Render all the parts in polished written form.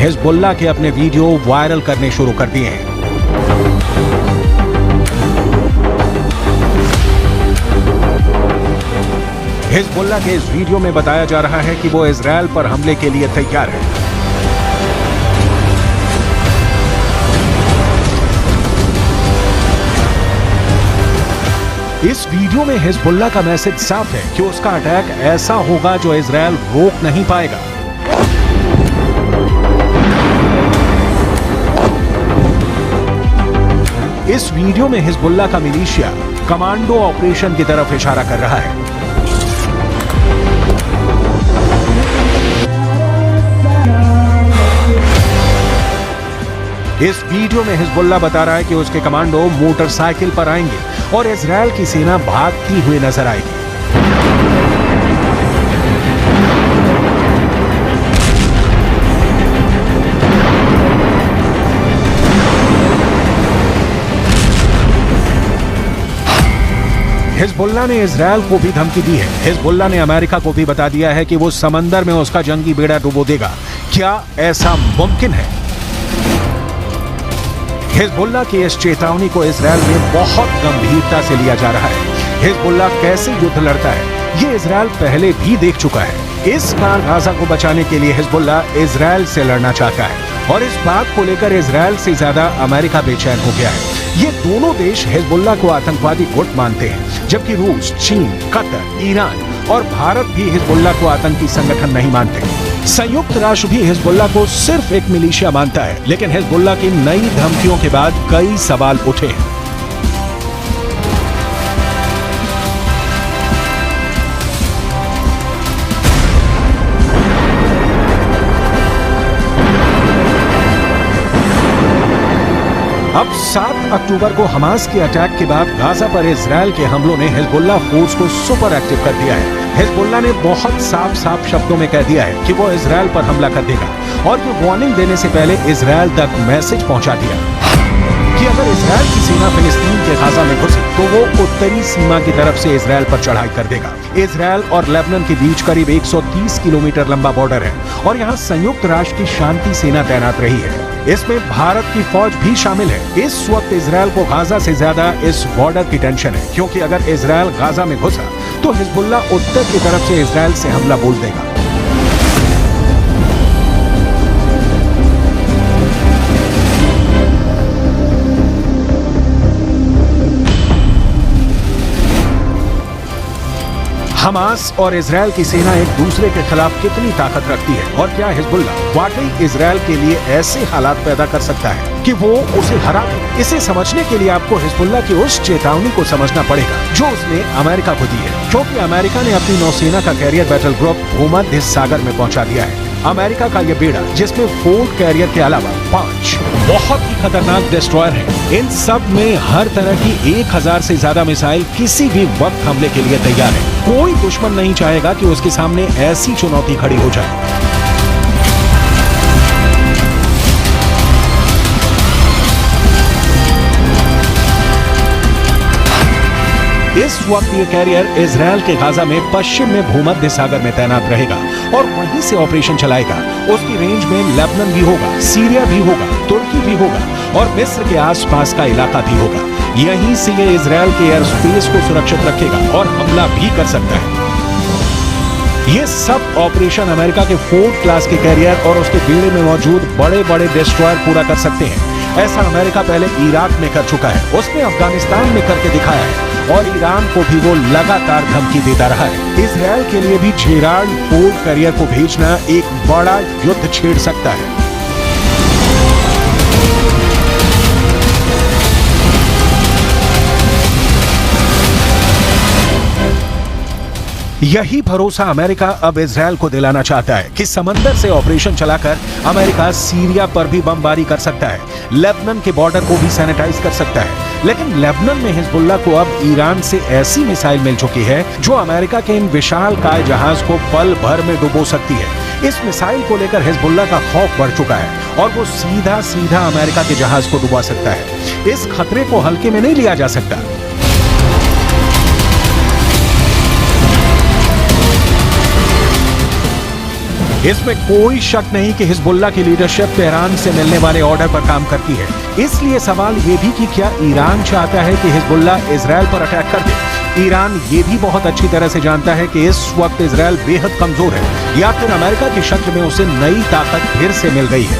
Hezbollah के अपने video viral करने शुरू कर दिए हैं। हिजबुल्लाह के इस वीडियो में बताया जा रहा है कि वो इजरायल पर हमले के लिए तैयार है। इस वीडियो में हिजबुल्लाह का मैसेज साफ है कि उसका अटैक ऐसा होगा जो इजरायल रोक नहीं पाएगा। इस वीडियो में हिजबुल्लाह का मिलिशिया कमांडो ऑपरेशन की तरफ इशारा कर रहा है। इस वीडियो में हिजबुल्लाह बता रहा है कि उसके कमांडो मोटरसाइकिल पर आएंगे और इजरायल की सेना भागती हुई नजर आएगी। हिजबुल्लाह ने इजरायल को भी धमकी दी है। हिजबुल्लाह ने अमेरिका को भी बता दिया है कि वो समंदर में उसका जंगी बेड़ा डुबो देगा। क्या ऐसा मुमकिन है? हिजबुल्लाह की इस चेतावनी को इजरायल में बहुत गंभीरता से लिया जा रहा है। हिजबुल्लाह कैसे युद्ध लड़ता है ये इजरायल पहले भी देख चुका है। इस बार गाजा को बचाने के लिए हिजबुल्लाह इजरायल से लड़ना चाहता है और इस बात को लेकर इजरायल से ज्यादा अमेरिका बेचैन हो गया है। ये दोनों देश हिजबुल्लाह को आतंकवादी गुट मानते हैं, जबकि रूस, चीन, कतर, ईरान और भारत भी हिजबुल्लाह को आतंकी संगठन नहीं मानते। संयुक्त राष्ट्र भी हिजबुल्लाह को सिर्फ एक मिलिशिया मानता है, लेकिन हिजबुल्लाह की नई धमकियों के बाद कई सवाल उठे हैं। अब 7 अक्टूबर को हमास के अटैक के बाद गाजा पर इजरायल के हमलों ने हिजबुल्लाह फोर्स को सुपर एक्टिव कर दिया है। हिजबुल्लाह ने बहुत साफ शब्दों में कह दिया है कि वो इजरायल पर हमला कर देगा और ये वार्निंग देने से पहले इजरायल तक मैसेज पहुंचा दिया कि अगर इजरायल की सेना फिलिस्तीन के गाजा में घुसे तो वो उत्तरी सीमा की तरफ से इजरायल पर चढ़ाई कर देगा। इजरायल और लेबनान के बीच करीब 130 किलोमीटर लंबा बॉर्डर है और यहाँ संयुक्त राष्ट्र की शांति सेना तैनात रही है। इसमें भारत की फौज भी शामिल है। इस वक्त इजरायल को गाजा से ज्यादा इस बॉर्डर की टेंशन है, क्योंकि अगर इजरायल गाजा में घुसा तो हिजबुल्लाह उत्तर की तरफ से इजरायल से हमला बोल देगा। हमास और इजरायल की सेना एक दूसरे के खिलाफ कितनी ताकत रखती है और क्या हिजबुल्लाह वाकई इजरायल के लिए ऐसे हालात पैदा कर सकता है कि वो उसे हरा दे? इसे समझने के लिए आपको हिजबुल्लाह की उस चेतावनी को समझना पड़ेगा जो उसने अमेरिका को दी है, क्योंकि अमेरिका ने अपनी नौसेना का कैरियर बैटल ग्रुप भूमध्य सागर में पहुंचा दिया है। अमेरिका का यह बेड़ा, जिसमें 4 कैरियर के अलावा 5 बहुत ही खतरनाक डिस्ट्रॉयर हैं, इन सब में हर तरह की 1000 से ज्यादा मिसाइल किसी भी वक्त हमले के लिए तैयार है। कोई दुश्मन नहीं चाहेगा कि उसके सामने ऐसी चुनौती खड़ी हो जाए। इस वक्त ये कैरियर इजरायल के गाजा में पश्चिम में भूमध्य सागर में तैनात रहेगा और वहीं से ऑपरेशन चलाएगा। उसकी रेंज में लेबनान भी होगा, सीरिया भी होगा, तुर्की भी होगा और मिस्र के आसपास का इलाका भी होगा। यहीं से ये इजरायल के एयर स्पेस को सुरक्षित रखेगा और हमला भी कर सकता है। ये सब ऑपरेशन अमेरिका के 4 क्लास के कैरियर और उसके बेड़े में मौजूद बड़े बड़े डिस्ट्रॉयर पूरा कर सकते हैं। ऐसा अमेरिका पहले इराक में कर चुका है, उसने अफगानिस्तान में करके दिखाया है और ईरान को भी वो लगातार धमकी देता रहा है। इजरायल के लिए भी जेराल्ड फोर्ड कैरियर को भेजना एक बड़ा युद्ध छेड़ सकता है। यही भरोसा अमेरिका अब इजरायल को दिलाना चाहता है कि समंदर से ऑपरेशन चलाकर अमेरिका सीरिया पर भी बमबारी कर सकता है, लेबनान के बॉर्डर को भी सैनिटाइज कर सकता है। लेकिन लेबनान में हिजबुल्लाह को अब ईरान से ऐसी मिसाइल मिल चुकी है जो अमेरिका के इन विशालकाय जहाज को पल भर में डुबो सकती है। इस मिसाइल को लेकर हिजबुल्लाह का खौफ बढ़ चुका है और वो सीधा सीधा अमेरिका के जहाज को डुबा सकता है। इस खतरे को हल्के में नहीं लिया जा सकता। इसमें कोई शक नहीं कि हिजबुल्लाह की लीडरशिप तेहरान से मिलने वाले ऑर्डर पर काम करती है। इसलिए सवाल ये भी कि क्या ईरान चाहता है कि हिजबुल्लाह इजराइल पर अटैक कर दे। ईरान ये भी बहुत अच्छी तरह से जानता है कि इस वक्त इजराइल बेहद कमजोर है, या फिर अमेरिका की शक्ल में उसे नई ताकत फिर से मिल गई है।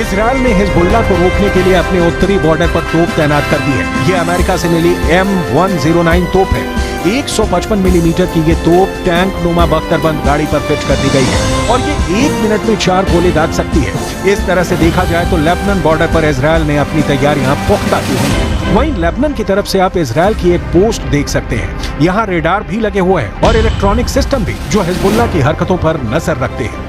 इजराइल ने हिजबुल्लाह को रोकने के लिए अपने उत्तरी बॉर्डर पर तोप तैनात कर दी है। ये अमेरिका से मिली M109 तोप है। 155 मिलीमीटर की ये तोप टैंक नुमा बख्तरबंद गाड़ी पर फिट कर दी गई है और ये 1 मिनट में 4 गोले दाग सकती है। इस तरह से देखा जाए तो लेबनान बॉर्डर पर इजराइल ने अपनी तैयारियां पुख्ता की हुई है। वहीं लेबनान की तरफ से आप इजराइल की एक पोस्ट देख सकते हैं। यहाँ रेडार भी लगे हुए हैं और इलेक्ट्रॉनिक सिस्टम भी, जो हिजबुल्लाह की हरकतों पर नजर रखते हैं।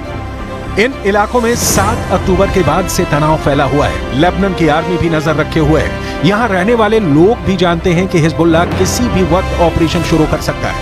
इन इलाकों में 7 अक्टूबर के बाद से तनाव फैला हुआ है। लेबनान की आर्मी भी नजर रखे हुए है। यहाँ रहने वाले लोग भी जानते हैं कि हिजबुल्लाह किसी भी वक्त ऑपरेशन शुरू कर सकता है।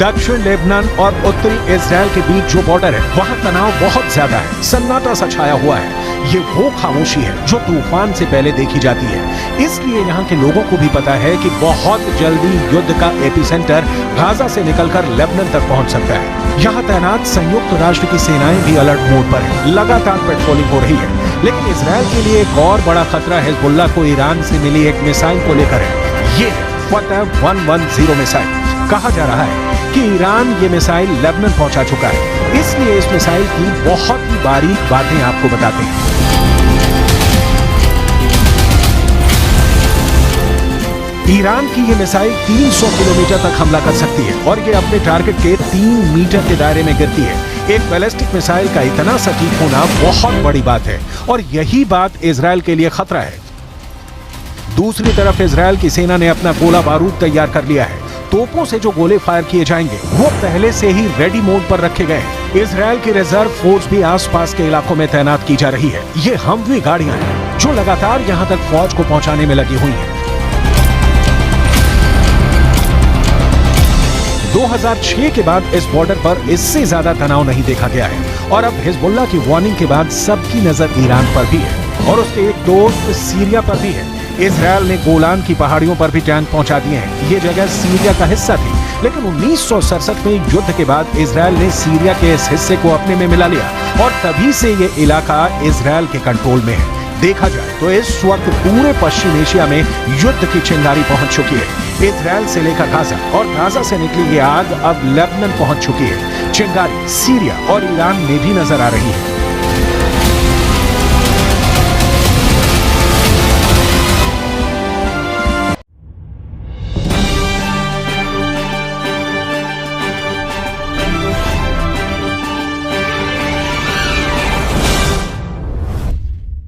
दक्षिण लेबनान और उत्तरी इजराइल के बीच जो बॉर्डर है वहाँ तनाव बहुत ज्यादा है। सन्नाटा सा छाया हुआ है। ये वो खामोशी है जो तूफान से पहले देखी जाती है। इसलिए यहाँ के लोगों को भी पता है कि बहुत जल्दी युद्ध का एपिसेंटर गाजा से निकलकर लेबनान तक पहुँच सकता है। यहाँ तैनात संयुक्त राष्ट्र की सेनाएं भी अलर्ट मोड पर है। लगातार पेट्रोलिंग हो रही है। लेकिन इजराइल के लिए एक और बड़ा खतरा हिजबुल्लाह को ईरान से मिली एक मिसाइल को लेकर है। ये है फतह 110 मिसाइल। कहा जा रहा है कि ईरान ये मिसाइल लेबनान पहुंचा चुका है। इसलिए इस मिसाइल की बहुत ही बारीक बातें आपको बताते हैं। ईरान की ये मिसाइल 300 किलोमीटर तक हमला कर सकती है और ये अपने टारगेट के 3 मीटर के दायरे में गिरती है। एक बैलिस्टिक मिसाइल का इतना सटीक होना बहुत बड़ी बात है और यही बात इजराइल के लिए खतरा है। दूसरी तरफ इजराइल की सेना ने अपना गोला बारूद तैयार कर लिया है। तोपों से जो गोले फायर किए जाएंगे वो पहले से ही रेडी मोड पर रखे गए हैं। इजराइल की रिजर्व फोर्स भी आसपास के इलाकों में तैनात की जा रही है। ये हमवी गाड़ियां हैं जो लगातार यहां तक फौज को पहुंचाने में लगी हुई हैं। 2006 के बाद इस बॉर्डर पर इससे ज्यादा तनाव नहीं देखा गया है और अब हिजबुल्लाह की वार्निंग के बाद सबकी नजर ईरान पर भी है और उसके एक दोस्त सीरिया पर भी है। इजराइल ने गोलान की पहाड़ियों पर भी टैंक पहुंचा दिए हैं। ये जगह सीरिया का हिस्सा थी, लेकिन 1967 में युद्ध के बाद इजराइल ने सीरिया के इस हिस्से को अपने में मिला लिया और तभी से ये इलाका इजराइल के कंट्रोल में है। देखा जाए तो इस वक्त पूरे पश्चिम एशिया में युद्ध की चिंगारी पहुंच चुकी है। इजराइल से लेकर गाजा और गाजा से निकली ये आग अब लेबनान पहुंच चुकी है। चिंगारी सीरिया और ईरान में भी नजर आ रही है।